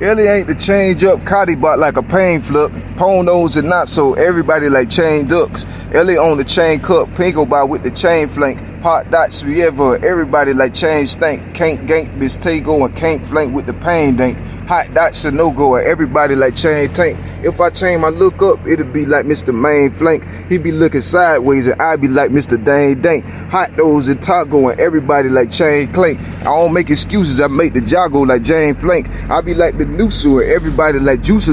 Ellie ain't the change up Cotty bought like a pain flip. Ponos and not so everybody like chain ducks. Ellie on the chain cup, Pinko by with the chain flank. Pot dots we ever, everybody like chain stank. Can't gank Miss Tago and can't flank with the pain dank. Hot dots a no go and everybody like chain tank. If I change my look up, it'll be like Mr. Main Flank. He be looking sideways and I be like Mr. Dang Dank. Hot those and taco and everybody like chain clank. I don't make excuses, I make the joggo like Jane Flank. I be like the Nusu and everybody like Juicy.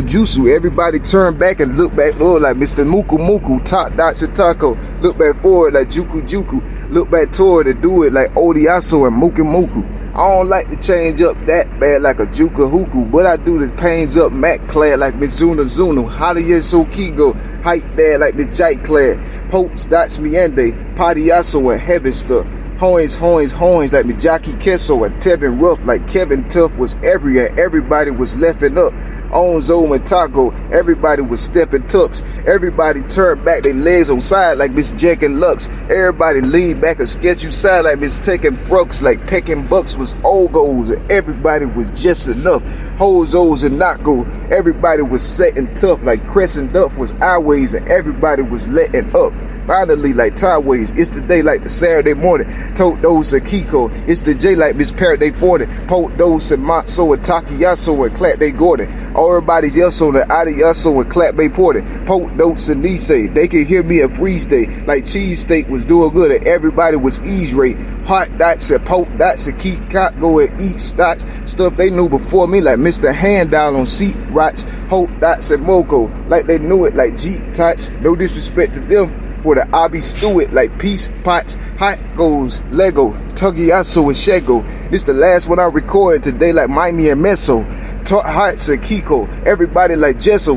Everybody turn back and look back, Lord, like Mr. Muku. Top dots and taco. Look back forward like Juku. Look back toward and do it like Odiaso and Muku. I don't like to change up that bad like a Juka Huku, but I do the pains up Mac clad like Miss Zuna. Haliya so Kigo, height there like Miss Jite clad. Popes, dots miende, Padiaso and heaven stuff. Hoins like me Jockey Kesso and Tevin Ruff like Kevin Tuff was everywhere. Everybody was leffing up. Onzo and Taco, everybody was stepping tucks. Everybody turned back their legs on side like Miss Jack and Lux. Everybody leaned back and sketch you side like Miss Taking Frux, like Pecking Bucks was old goals and everybody was just enough. Hozos and Naco, everybody was setting tough like Crescent Duff was our ways and everybody was letting up. Finally, like Tyways, it's the day like the Saturday morning. Tote those and Kiko, it's the J like Miss Parrot they 40. Pote those and Matzo and Takiyaso and Clap they Gordon. All everybody's yes on the Adiaso and Clap they Porter. Pote notes and Nisei, they can hear me at freeze day. Like Cheese Steak was doing good and everybody was ease rate. Hot dots and poke dots and keep cot go and eat stocks. Stuff they knew before me like Mr. Hand down on seat rots. Hope dots and Moco, like they knew it like G tots. No disrespect to them. For the Abby Stewart like Peace, Pots, Hot Goes, Lego, Tugiaso and Shego. This the last one I recorded today like Miami and Meso. Hots and Kiko, everybody like Gesso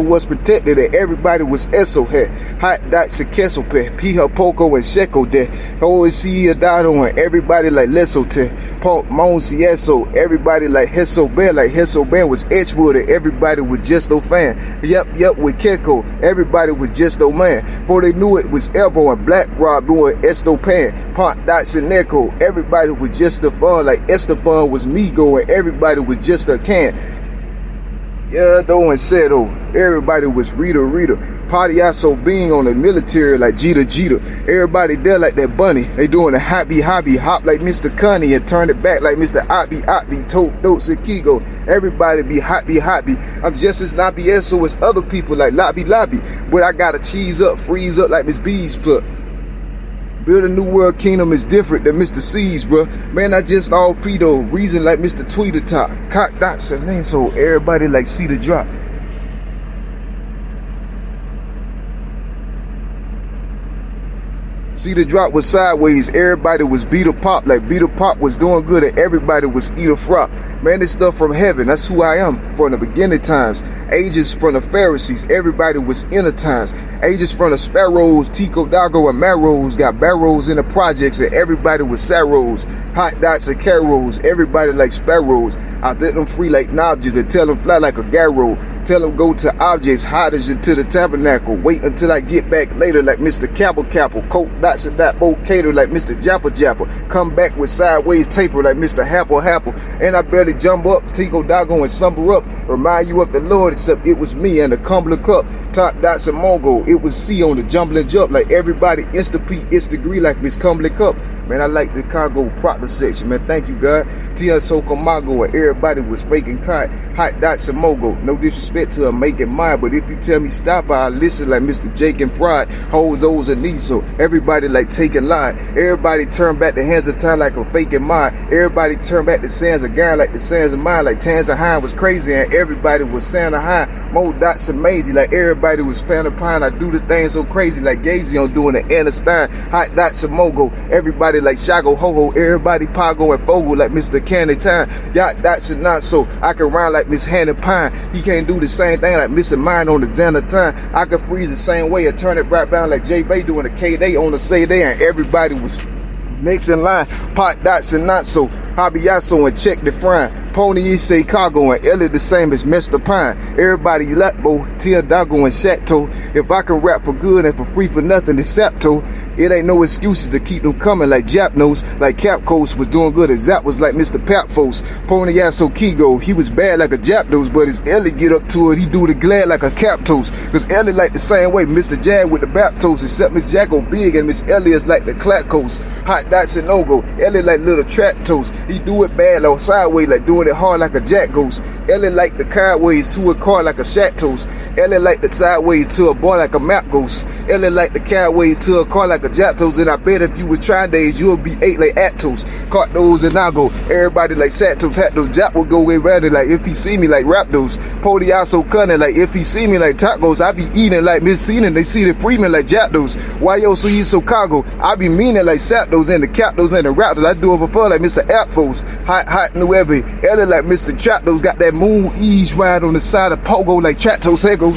was protected and everybody was Eso head. Hot dots and Kesso pet, Piha Poco and Sheko there. Always see a Dado and everybody like Leso te. Punk Mon Sieso, everybody like Hesso Bear, like Hesso Bear was Edgewood and everybody was just no fan. Yep, with Keko, everybody was just no man. Before they knew it was Elbow and Black Rob doing Esto Pan. Punk dots and Echo, everybody was just the fun, like Esteban was Migo and everybody was just a can. Yeah, though and Seto, everybody was Rita. Padiaso being on the military like Jita. Everybody there like that bunny. They doing a hobby hop like Mr. Cunny and turn it back like Mr. Oppy, Tote Notes and Kigo. Everybody be happy. I'm just as Nabieso as other people like Lobby. But I gotta cheese up, freeze up like Miss B's pluck. Build a new world kingdom is different than Mr. C's, bruh. Man, I just all pedo. Reason like Mr. Tweeter Top. Cock dots and man, so everybody like see the drop. See the drop was sideways, everybody was Beater Pop, like Beater Pop was doing good and everybody was Eater Frop. Man, this stuff from heaven, that's who I am from the beginning times. Ages from the Pharisees, everybody was inner times. Ages from the Sparrows, Tico Dago and Marrows, got barrows in the projects and everybody was Sarrows. Hot dots and Carols, everybody like Sparrows. I let them free like Nobjes and tell them fly like a Garrow. Tell them go to objects, hiders into the tabernacle. Wait until I get back later like Mr. Capple. Coat dots and that boat cater like Mr. Japper. Come back with sideways taper like Mr. Happle. And I barely jump up, Tico Dago and summer up. Remind you of the Lord, except it was me and the Cumberland Cup. Top dots and Mongo, it was C on the jumbling jump like everybody Insta P, Insta degree like Miss Cumberland Cup. Man, I like the cargo Proctor section, man. Thank you, God. Tia Sokomago and everybody was faking kite. Hot dots and Mogo. No disrespect to her making mine, but if you tell me stop, I'll listen like Mr. Jake and Fried. Hold those and these, so everybody like taking line. Everybody turn back the hands of time like a faking mine. Everybody turn back the sands of God like the sands of mine. Like Tanza High was crazy and everybody was Santa High. Mo dots and Maisie, like everybody was Fanta Pine. I do the thing so crazy like Gazy on doing the Anna Stein. Hot dots and Mogo. Everybody like Shago Ho-Ho, everybody Pago and Fogo like Mr. Candy Time. Yacht dots and not so I can rhyme like Miss Hannah Pine. He can't do the same thing like Mr. Mine on the Jana Time. I can freeze the same way and turn it right down like J Bay doing the K-Day on the say day and everybody was next in line. Pot dots and not so Habiaso and check the frying. Pony is say cargo and Ellie the same as Mr. Pine. Everybody Latbo, Tia Dago and Chateau. If I can rap for good and for free for nothing, it's Septo. It ain't no excuses to keep them coming like Japnos, like Capcos was doing good as Zap was like Mr. Papfos. Pony-asso Kigo, he was bad like a Japdos, but his Ellie get up to it, he do the glad like a Captos. Cause Ellie like the same way, Mr. Jag with the Baptos, except Miss Jacko big and Miss Ellie is like the Clackos. Hot dots and no-go, Ellie like little trap toes. He do it bad or sideways, like doing it hard like a Jack Ghost. Ellie like the sideways to a car like a Shack Toast. Ellie like the sideways to a boy like a Map Ghost. Ellie like the sideways to a car like a Japtos. And I bet if you was trying days, you'll be 8 like Atos. Caught those and I go. Everybody like Satos, hat those. Jap will go away rather like if he see me like rap those. Pony-asso cunning like if he see me like tacos. I be eating like Miss Cena. They see the Freeman like Japtos. Why yo so you so cargo? I be meaning like Saptos and the Captos and the Raptors. I do it for fun like Mr. Apfos. Hot new every. Ellie like Mr. Chaptos got that moon ease ride on the side of Pogo like Chatos Hego.